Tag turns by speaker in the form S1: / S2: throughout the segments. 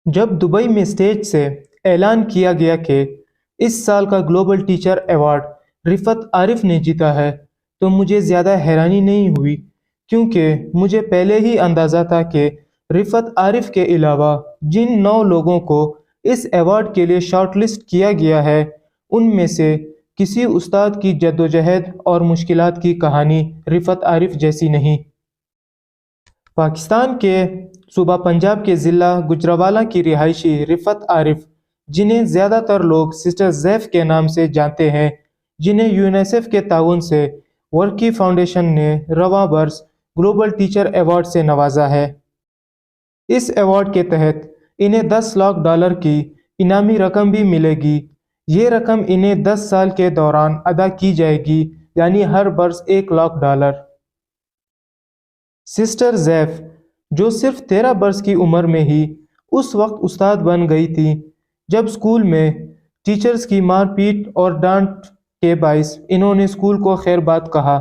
S1: जब दुबई में स्टेज से ऐलान किया गया कि इस साल का global teacher award Rifat Arif ने जीता है, तो मुझे ज़्यादा हैरानी नहीं हुई, क्योंकि मुझे पहले ही अंदाज़ा था कि रिफत आरिफ के अलावा जिन 9 लोगों को इस अवार्ड के लिए शॉर्टलिस्ट किया गया है, उनमें से किसी उस्ताद की जद्दोजहद और मुश्किलात की कहानी रिफत आरिफ जैसी नहीं। पाकिस्तान के सूबा पंजाब के ज़िला गुजरांवाला की रिहायशी रिफत आरिफ, जिन्हें ज़्यादातर लोग सिस्टर ज़ैफ के नाम से जानते हैं, जिन्हें यूनिसेफ के ताउन से वर्की फाउंडेशन ने रवां बरस ग्लोबल टीचर अवार्ड से नवाजा है। इस अवार्ड के तहत इन्हें $10 लाख की इनामी रकम भी मिलेगी। ये रकम इन्हें 10 साल के दौरान अदा की जाएगी, यानी हर बरस $1 लाख। सिस्टर ज़ैफ, जो सिर्फ 13 बरस की उम्र में ही उस वक्त उस्ताद बन गई थी जब स्कूल में टीचर्स की मारपीट और डांट के बाइस इन्होंने स्कूल को खैरबाद कहा।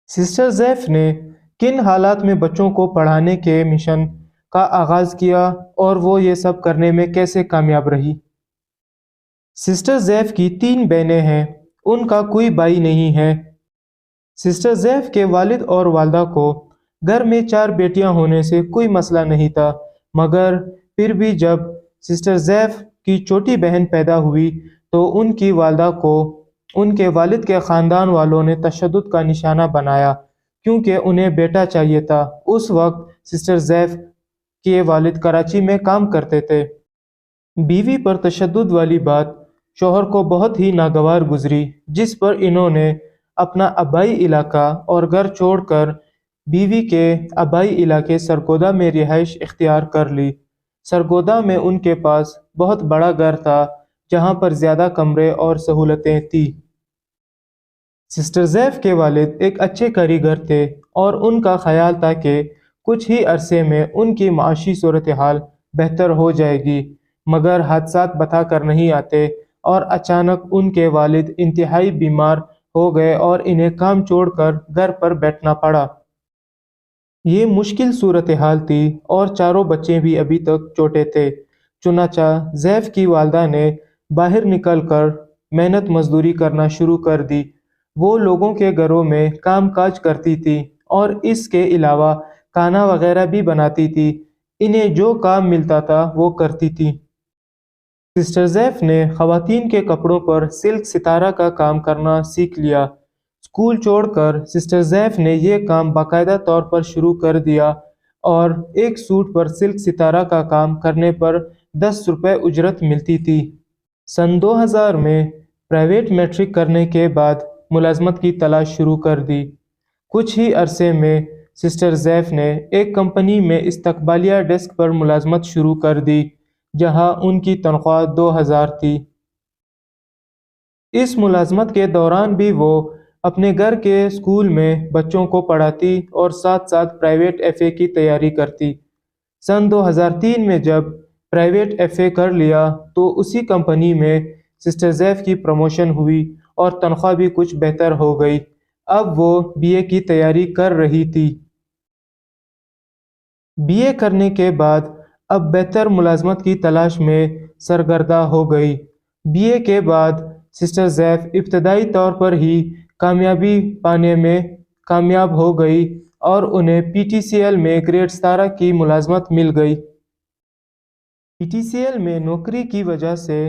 S1: सिस्टर ज़ैफ ने किन हालात में बच्चों को पढ़ाने के मिशन का आगाज़ किया और वो ये सब करने में कैसे कामयाब रही। सिस्टर ज़ैफ की 3 बहनें हैं, उनका कोई भाई नहीं है। सिस्टर ज़ैफ के वालिद और वालदा को घर में 4 बेटियां होने से कोई मसला नहीं था, मगर फिर भी जब सिस्टर ज़ैफ की छोटी बहन पैदा हुई तो उनकी वालदा को उनके वालिद के ख़ानदान वालों ने तशद्दुद का निशाना बनाया, क्योंकि उन्हें बेटा चाहिए था। उस वक्त सिस्टर ज़ैफ के वालिद कराची में काम करते थे। बीवी पर तशद्दुद वाली बात शौहर को बहुत ही नागवार गुजरी, जिस पर इन्होंने अपना आबाई इलाका और घर छोड़कर बीवी के आबाई इलाके सरगोदा में रिहाइश इख्तियार कर ली। सरगोदा में उनके पास बहुत बड़ा घर था, जहां पर ज़्यादा कमरे और सहूलतें थी। सिस्टर ज़ैफ के वालिद एक अच्छे कारीगर थे और उनका ख्याल था कि कुछ ही अरसे में उनकी माशी सूरत हाल बेहतर हो जाएगी, मगर हादसात बता कर नहीं आते और अचानक उनके वालिद इंतहाई बीमार हो गए और इन्हें काम छोड़कर घर पर बैठना पड़ा। ये मुश्किल सूरत हाल थी और चारों बच्चे भी अभी तक छोटे थे। चुनाचा ज़ैफ की वालदा ने बाहर निकलकर मेहनत मजदूरी करना शुरू कर दी। वो लोगों के घरों में काम काज करती थी और इसके अलावा खाना वगैरह भी बनाती थी। इन्हें जो काम मिलता था वो करती थी। सिस्टर ज़ैफ ने ख़वातीन के कपड़ों पर सिल्क सितारा का काम करना सीख लिया। स्कूल छोड़कर सिस्टर ज़ैफ ने यह काम बाकायदा तौर पर शुरू कर दिया और एक सूट पर सिल्क सितारा का काम करने पर 10 रुपये उजरत मिलती थी। सन 2000 में प्राइवेट मैट्रिक करने के बाद मुलाजमत की तलाश शुरू कर दी। कुछ ही अरसे में सिस्टर ज़ैफ ने एक कंपनी में इस्तकबालिया डेस्क पर मुलाजमत शुरू कर दी, जहां उनकी तनख्वाह 2000 थी। इस मुलाजमत के दौरान भी वो अपने घर के स्कूल में बच्चों को पढ़ाती और साथ साथ प्राइवेट एफए की तैयारी करती। सन 2003 में जब प्राइवेट एफए कर लिया तो उसी कंपनी में सिस्टर ज़ैफ की प्रमोशन हुई और तनख्वाह भी कुछ बेहतर हो गई। अब वो बीए की तैयारी कर रही थी। बीए करने के बाद अब बेहतर मुलाजमत की तलाश में सरगर्दा हो गई। बीए के बाद सिस्टर ज़ैफ इब्तदाई तौर पर ही कामयाबी पाने में कामयाब हो गई और उन्हें पीटीसीएल में ग्रेड 17 की मुलाजमत मिल गई। पीटीसीएल में नौकरी की वजह से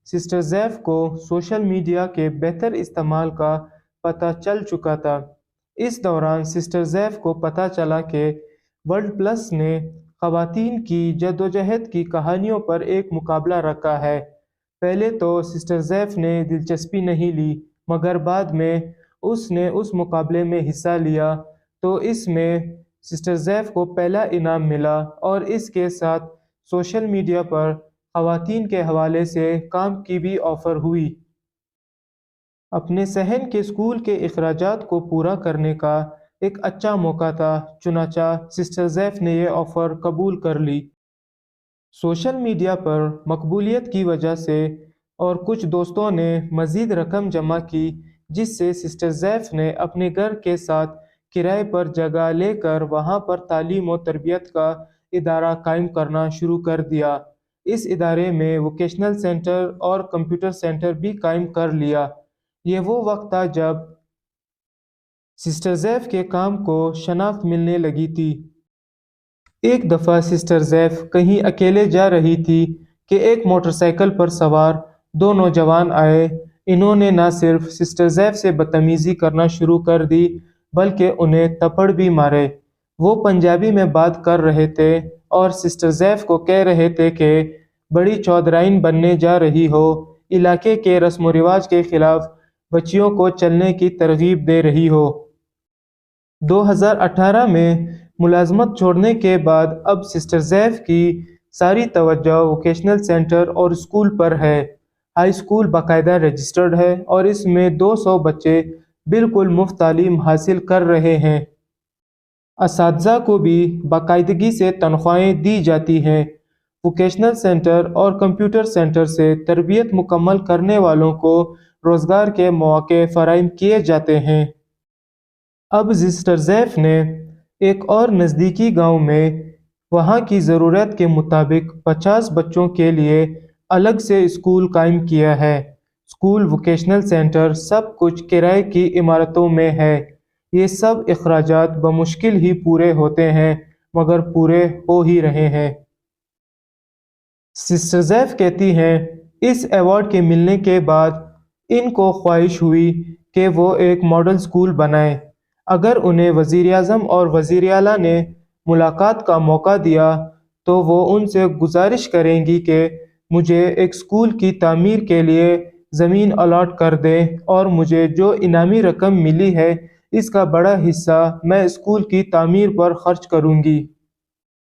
S1: सिस्टर ज़ैफ को सोशल मीडिया के बेहतर इस्तेमाल का पता चल चुका था। इस दौरान सिस्टर ज़ैफ को पता चला कि वर्ल्ड प्लस ने ख़वातीन की जद्दोजहद की कहानियों पर एक मुकाबला रखा है। पहले तो सिस्टर ज़ैफ ने दिलचस्पी नहीं ली, मगर बाद में उसने उस मुकाबले में हिस्सा लिया तो इसमें सिस्टर ज़ैफ को पहला इनाम मिला और इसके साथ सोशल मीडिया पर ख़वातीन के हवाले से काम की भी ऑफ़र हुई। अपने सहन के स्कूल के अखराजात को पूरा करने का एक अच्छा मौका था, चुनाचा सिस्टर ज़ैफ ने यह ऑफ़र कबूल कर ली। सोशल मीडिया पर मकबूलियत की वजह से और कुछ दोस्तों ने मज़ीद रकम जमा की, जिससे सिस्टर ज़ैफ ने अपने घर के साथ किराए पर जगह लेकर वहाँ पर तालीम और तरबियत का ادارہ قائم کرنا شروع کر دیا۔ اس ادارے میں ووکیشنل سینٹر اور کمپیوٹر سینٹر بھی قائم کر لیا۔ یہ وہ وقت تھا جب سسٹر زیف کے کام کو شناخت ملنے لگی تھی۔ ایک دفعہ سسٹر زیف کہیں اکیلے جا رہی تھی کہ ایک موٹر سائیکل پر سوار دو نوجوان آئے۔ انہوں نے نہ صرف سسٹر زیف سے بدتمیزی کرنا شروع کر دی بلکہ انہیں تھپڑ بھی مارے۔ وہ پنجابی میں بات کر رہے تھے اور سسٹر زیف کو کہہ رہے تھے کہ بڑی چودھرائن بننے جا رہی ہو، علاقے کے رسم و رواج کے خلاف بچیوں کو چلنے کی ترغیب دے رہی ہو۔ 2018 میں ملازمت چھوڑنے کے بعد اب سسٹر زیف کی ساری توجہ ووکیشنل سینٹر اور اسکول پر ہے۔ ہائی اسکول باقاعدہ رجسٹرڈ ہے اور اس میں 200 بچے بالکل مفت تعلیم حاصل کر رہے ہیں۔ اساتذہ کو بھی باقاعدگی سے تنخواہیں دی جاتی ہیں۔ ووکیشنل سینٹر اور کمپیوٹر سینٹر سے تربیت مکمل کرنے والوں کو روزگار کے مواقع فراہم کیے جاتے ہیں۔ اب سسٹر زیف نے ایک اور نزدیکی گاؤں میں وہاں کی ضرورت کے مطابق 50 بچوں کے لیے الگ سے اسکول قائم کیا ہے۔ اسکول، ووکیشنل سینٹر، سب کچھ کرائے کی عمارتوں میں ہے۔ یہ سب اخراجات بمشکل ہی پورے ہوتے ہیں مگر پورے ہو ہی رہے ہیں۔ سسٹر زیف کہتی ہیں اس ایوارڈ کے ملنے کے بعد ان کو خواہش ہوئی کہ وہ ایک ماڈل اسکول بنائیں۔ اگر انہیں وزیر اعظم اور وزیر اعلیٰ نے ملاقات کا موقع دیا تو وہ ان سے گزارش کریں گی کہ مجھے ایک اسکول کی تعمیر کے لیے زمین الاٹ کر دیں اور مجھے جو انعامی رقم ملی ہے اس کا بڑا حصہ میں اسکول کی تعمیر پر خرچ کروں گی۔